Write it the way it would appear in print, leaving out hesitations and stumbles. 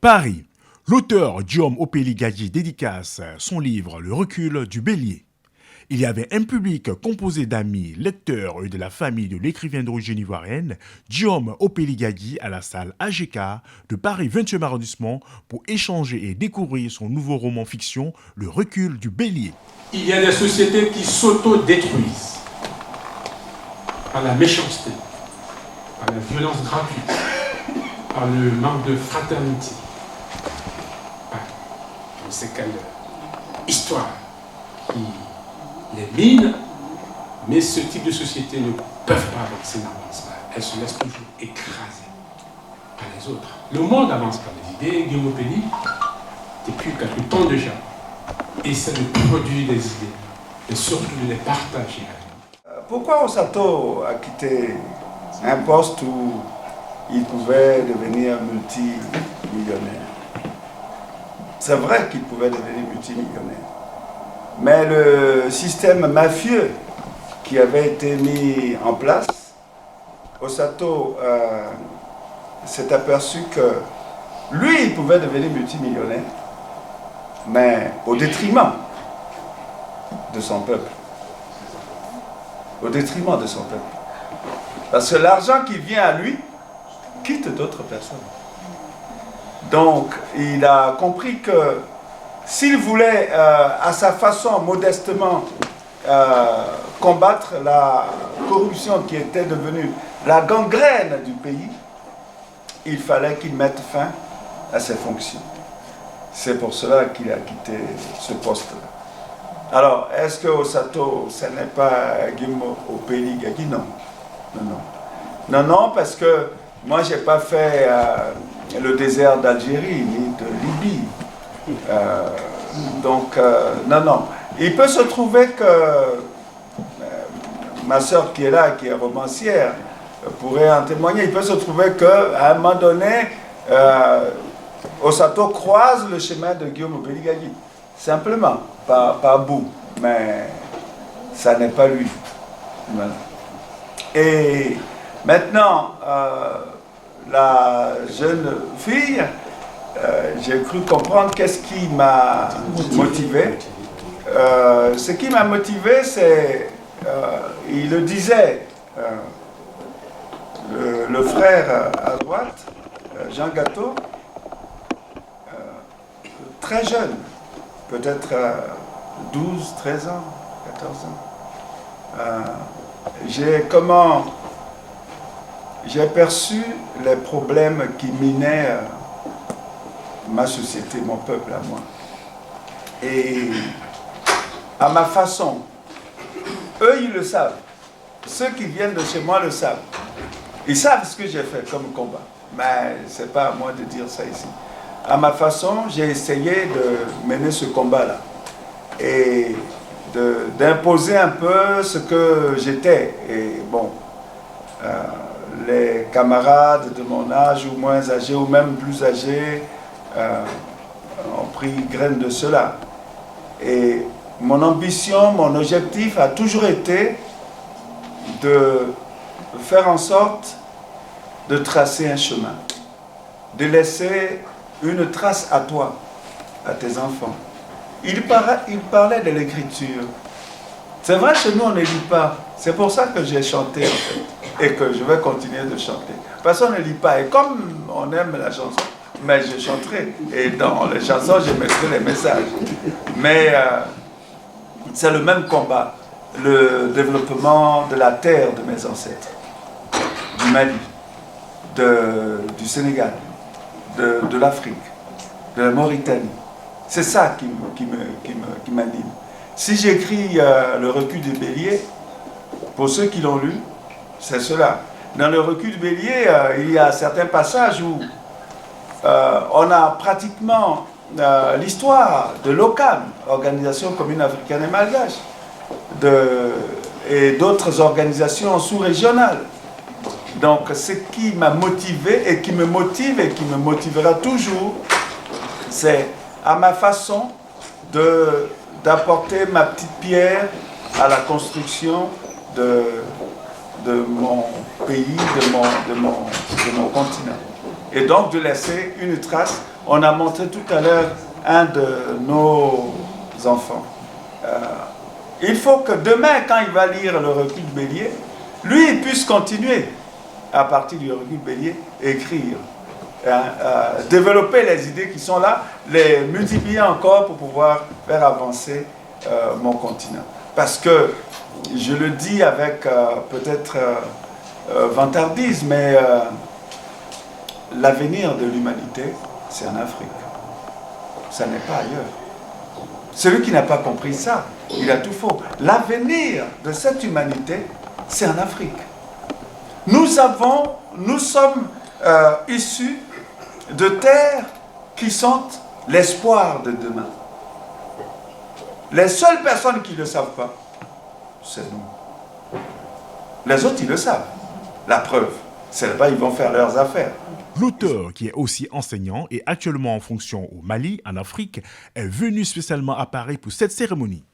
Paris. L'auteur Guillaume Opéli-Gadi dédicace son livre Le recul du bélier. Il y avait un public composé d'amis, lecteurs et de la famille de l'écrivain d'origine ivoirienne, Guillaume Opéli-Gadi, à la salle AGK de Paris 20e arrondissement pour échanger et découvrir son nouveau roman fiction, Le recul du bélier. Il y a des sociétés qui s'auto-détruisent par la méchanceté, par la violence gratuite, par le manque de fraternité. On sait quelle histoire qui les mine, mais ce type de société ne peuvent pas avancer, n'avance pas. Elles se laissent toujours écraser par les autres. Le monde avance par les idées. Guillaume Opéli, depuis quelque temps déjà, essaie de produire des idées, et surtout de les partager. Pourquoi Osato a quitté un poste où il pouvait devenir multimillionnaire? C'est vrai qu'il pouvait devenir multimillionnaire. Mais le système mafieux qui avait été mis en place, Osato s'est aperçu que lui, il pouvait devenir multimillionnaire, mais au détriment de son peuple. Au détriment de son peuple. Parce que l'argent qui vient à lui quitte d'autres personnes. Donc, il a compris que s'il voulait, à sa façon, modestement, combattre la corruption qui était devenue la gangrène du pays, il fallait qu'il mette fin à ses fonctions. C'est pour cela qu'il a quitté ce poste-là. Alors, est-ce que Osato, ce n'est pas Guillaume Opéli-Gadi? Non. Non, parce que moi, je n'ai pas fait le désert d'Algérie, ni de Libye. Non. Il peut se trouver que ma soeur qui est là, qui est romancière, pourrait en témoigner. Il peut se trouver qu'à un moment donné, Osato croise le chemin de Guillaume Opéli-Gadi. Simplement, par bout. Mais ça n'est pas lui. Voilà. Et maintenant, la jeune fille, j'ai cru comprendre qu'est-ce qui m'a motivé. Ce qui m'a motivé, c'est, il le disait, le frère à droite, Jean Gâteau, très jeune, peut-être 12, 13 ans, 14 ans. J'ai perçu les problèmes qui minaient ma société, mon peuple à moi. Et à ma façon, eux ils le savent. Ceux qui viennent de chez moi le savent. Ils savent ce que j'ai fait comme combat. Mais ce n'est pas à moi de dire ça ici. À ma façon, j'ai essayé de mener ce combat-là. Et d'imposer un peu ce que j'étais. Et bon, les camarades de mon âge ou moins âgés ou même plus âgés ont pris graine de cela. Et mon ambition, mon objectif a toujours été de faire en sorte de tracer un chemin, de laisser une trace à toi, à tes enfants. Il parlait de l'écriture. C'est vrai, chez nous, on ne lit pas. C'est pour ça que j'ai chanté, en fait, et que je vais continuer de chanter. Parce qu'on ne lit pas. Et comme on aime la chanson, mais je chanterai. Et dans les chansons, je mettrai les messages. Mais c'est le même combat. Le développement de la terre de mes ancêtres. Du Mali, du Sénégal, de l'Afrique, de la Mauritanie. C'est ça qui m'anime. Si j'écris Le recul du bélier, pour ceux qui l'ont lu, c'est cela. Dans Le recul du bélier, il y a certains passages où on a pratiquement l'histoire de l'OCAM, Organisation commune africaine et malgache, et d'autres organisations sous-régionales. Donc, ce qui m'a motivé et qui me motive et qui me motivera toujours, c'est à ma façon d'apporter ma petite pierre à la construction de mon pays, de mon continent. Et donc de laisser une trace On a montré tout à l'heure un de nos enfants. Il faut que demain, quand il va lire le recul du Bélier, lui, il puisse continuer à partir du recul du Bélier, écrire, développer les idées qui sont là, les multiplier encore pour pouvoir faire avancer mon continent. Parce que, je le dis avec peut-être vantardise, mais l'avenir de l'humanité, c'est en Afrique. Ça n'est pas ailleurs. Celui qui n'a pas compris ça, il a tout faux. L'avenir de cette humanité, c'est en Afrique. Nous sommes issus de terres qui sont l'espoir de demain. Les seules personnes qui ne le savent pas, c'est nous. Les autres, ils le savent. La preuve, c'est là-bas, ils vont faire leurs affaires. L'auteur, qui est aussi enseignant et actuellement en fonction au Mali, en Afrique, est venu spécialement à Paris pour cette cérémonie.